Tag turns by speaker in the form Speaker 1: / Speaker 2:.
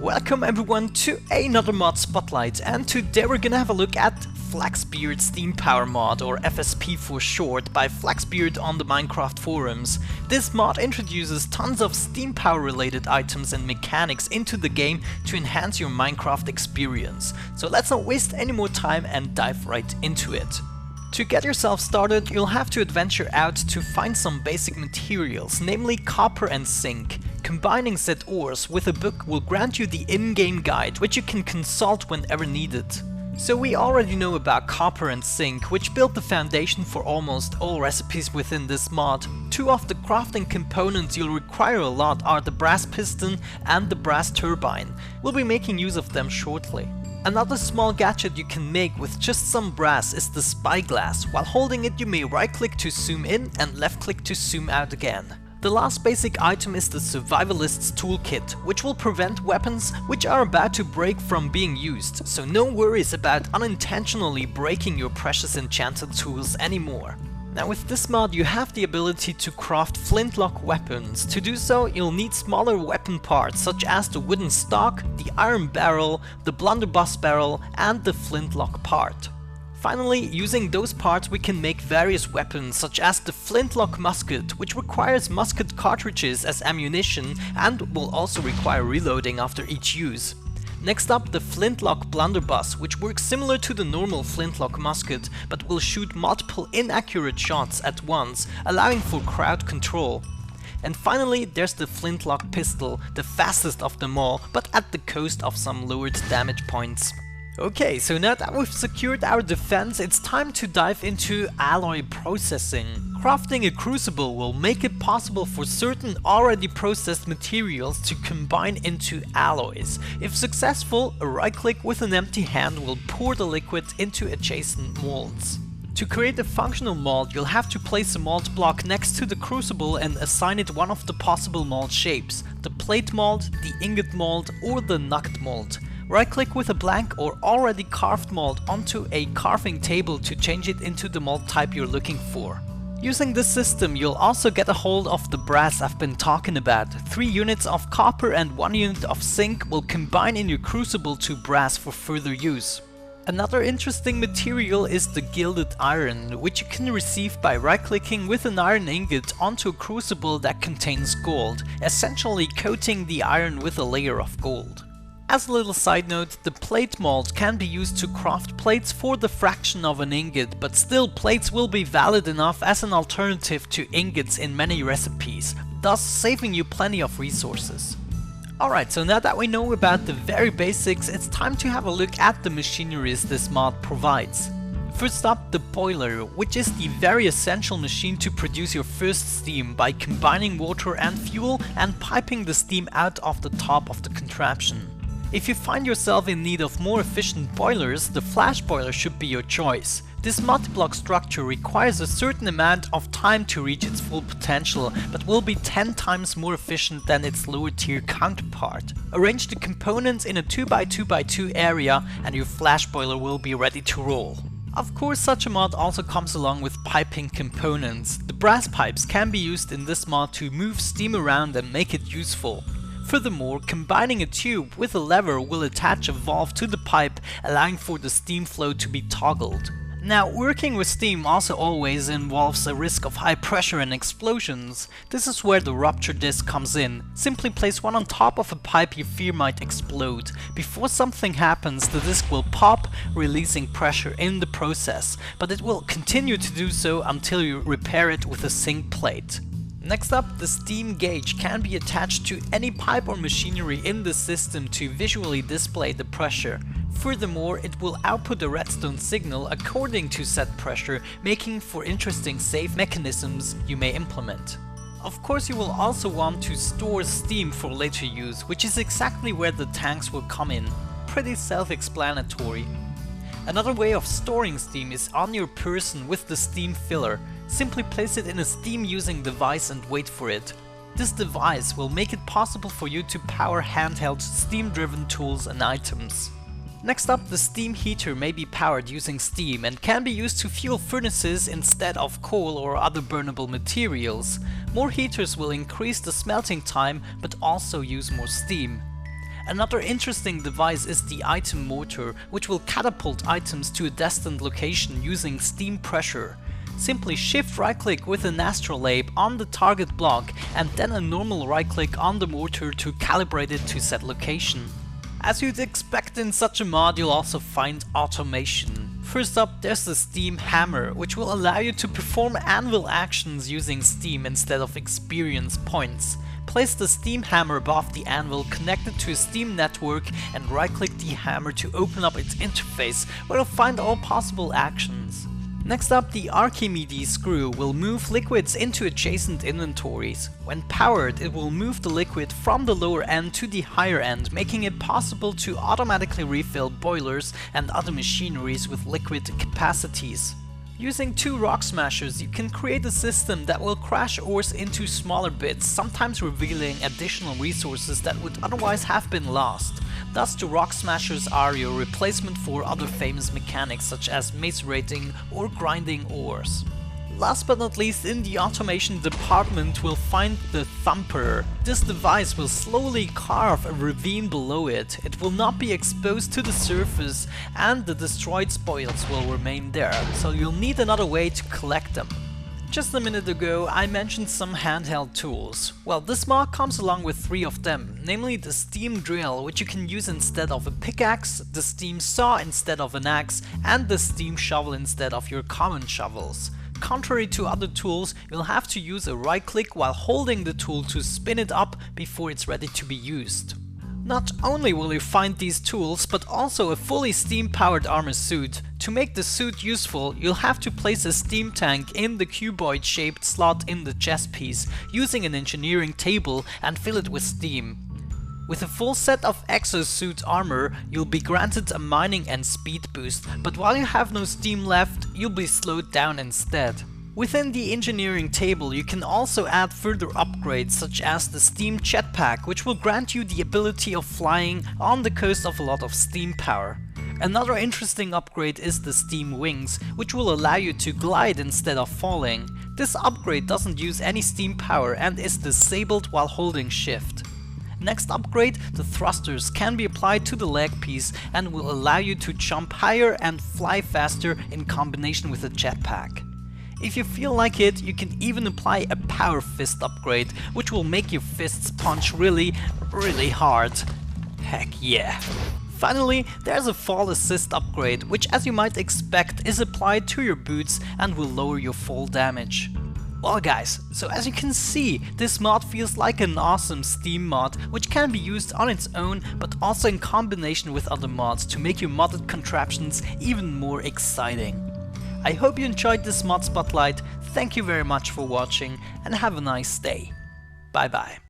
Speaker 1: Welcome everyone to another mod spotlight, and today we're gonna have a look at Flaxbeard Steam Power mod, or FSP for short, by Flaxbeard on the Minecraft forums. This mod introduces tons of steam power related items and mechanics into the game to enhance your Minecraft experience. So let's not waste any more time and dive right into it. To get yourself started, you'll have to adventure out to find some basic materials, namely copper and zinc. Combining said ores with a book will grant you the in-game guide, which you can consult whenever needed. So we already know about copper and zinc, which build the foundation for almost all recipes within this mod. Two of the crafting components you'll require a lot are the brass piston and the brass turbine. We'll be making use of them shortly. Another small gadget you can make with just some brass is the spyglass. While holding it, you may right click to zoom in and left click to zoom out again. The last basic item is the survivalist's toolkit, which will prevent weapons which are about to break from being used, so no worries about unintentionally breaking your precious enchanted tools anymore. Now with this mod you have the ability to craft flintlock weapons. To do so you'll need smaller weapon parts such as the wooden stock, the iron barrel, the blunderbuss barrel and the flintlock part. Finally, using those parts we can make various weapons such as the flintlock musket, which requires musket cartridges as ammunition and will also require reloading after each use. Next up, the flintlock blunderbuss, which works similar to the normal flintlock musket, but will shoot multiple inaccurate shots at once, allowing for crowd control. And finally, there's the flintlock pistol, the fastest of them all, but at the cost of some lowered damage points. Okay, so now that we've secured our defense, it's time to dive into alloy processing. Crafting a crucible will make it possible for certain already processed materials to combine into alloys. If successful, a right click with an empty hand will pour the liquid into adjacent molds. To create a functional mold, you'll have to place a mold block next to the crucible and assign it one of the possible mold shapes: the plate mold, the ingot mold or the nugget mold. Right click with a blank or already carved mold onto a carving table to change it into the mold type you're looking for. Using this system you'll also get a hold of the brass I've been talking about. 3 units of copper and 1 unit of zinc will combine in your crucible to brass for further use. Another interesting material is the gilded iron, which you can receive by right-clicking with an iron ingot onto a crucible that contains gold, essentially coating the iron with a layer of gold. As a little side note, the plate mold can be used to craft plates for the fraction of an ingot, but still plates will be valid enough as an alternative to ingots in many recipes, thus saving you plenty of resources. Alright, so now that we know about the very basics, it's time to have a look at the machineries this mod provides. First up, the boiler, which is the very essential machine to produce your first steam by combining water and fuel and piping the steam out of the top of the contraption. If you find yourself in need of more efficient boilers, the flash boiler should be your choice. This multi-block structure requires a certain amount of time to reach its full potential, but will be 10 times more efficient than its lower tier counterpart. Arrange the components in a 2x2x2 area and your flash boiler will be ready to roll. Of course, such a mod also comes along with piping components. The brass pipes can be used in this mod to move steam around and make it useful. Furthermore, combining a tube with a lever will attach a valve to the pipe, allowing for the steam flow to be toggled. Now, working with steam also always involves a risk of high pressure and explosions. This is where the rupture disc comes in. Simply place one on top of a pipe you fear might explode. Before something happens, the disc will pop, releasing pressure in the process, but it will continue to do so until you repair it with a zinc plate. Next up, the steam gauge can be attached to any pipe or machinery in the system to visually display the pressure. Furthermore, it will output a redstone signal according to set pressure, making for interesting save mechanisms you may implement. Of course, you will also want to store steam for later use, which is exactly where the tanks will come in. Pretty self-explanatory. Another way of storing steam is on your person with the steam filler. Simply place it in a steam using device and wait for it. This device will make it possible for you to power handheld steam driven tools and items. Next up, the steam heater may be powered using steam and can be used to fuel furnaces instead of coal or other burnable materials. More heaters will increase the smelting time but also use more steam. Another interesting device is the item motor, which will catapult items to a destined location using steam pressure. Simply shift right click with an astrolabe on the target block and then a normal right click on the motor to calibrate it to said location. As you'd expect in such a mod, you'll also find automation. First up, there's the steam hammer, which will allow you to perform anvil actions using steam instead of experience points. Place the steam hammer above the anvil connected to a steam network and right click the hammer to open up its interface, where you'll find all possible actions. Next up, the Archimedes screw will move liquids into adjacent inventories. When powered, it will move the liquid from the lower end to the higher end, making it possible to automatically refill boilers and other machineries with liquid capacities. Using two rock smashers, you can create a system that will crash ores into smaller bits, sometimes revealing additional resources that would otherwise have been lost. Thus, the rock smashers are your replacement for other famous mechanics such as macerating or grinding ores. Last but not least, in the automation department we'll find the thumper. This device will slowly carve a ravine below it. It will not be exposed to the surface and the destroyed spoils will remain there, so you'll need another way to collect them. Just a minute ago I mentioned some handheld tools. Well, this mod comes along with 3 of them, namely the steam drill, which you can use instead of a pickaxe, the steam saw instead of an axe, and the steam shovel instead of your common shovels. Contrary to other tools, you'll have to use a right click while holding the tool to spin it up before it's ready to be used. Not only will you find these tools, but also a fully steam powered armor suit. To make the suit useful, you'll have to place a steam tank in the cuboid shaped slot in the chest piece, using an engineering table, and fill it with steam. With a full set of exosuit armor, you'll be granted a mining and speed boost, but while you have no steam left, you'll be slowed down instead. Within the engineering table you can also add further upgrades such as the steam jetpack, which will grant you the ability of flying on the coast of a lot of steam power. Another interesting upgrade is the steam wings, which will allow you to glide instead of falling. This upgrade doesn't use any steam power and is disabled while holding shift. Next upgrade, the thrusters can be applied to the leg piece and will allow you to jump higher and fly faster in combination with a jetpack. If you feel like it, you can even apply a power fist upgrade, which will make your fists punch really hard. Heck yeah. Finally, there's a fall assist upgrade, which as you might expect is applied to your boots and will lower your fall damage. Well guys, so as you can see, this mod feels like an awesome Steam mod, which can be used on its own, but also in combination with other mods to make your modded contraptions even more exciting. I hope you enjoyed this mod spotlight, thank you very much for watching and have a nice day. Bye bye.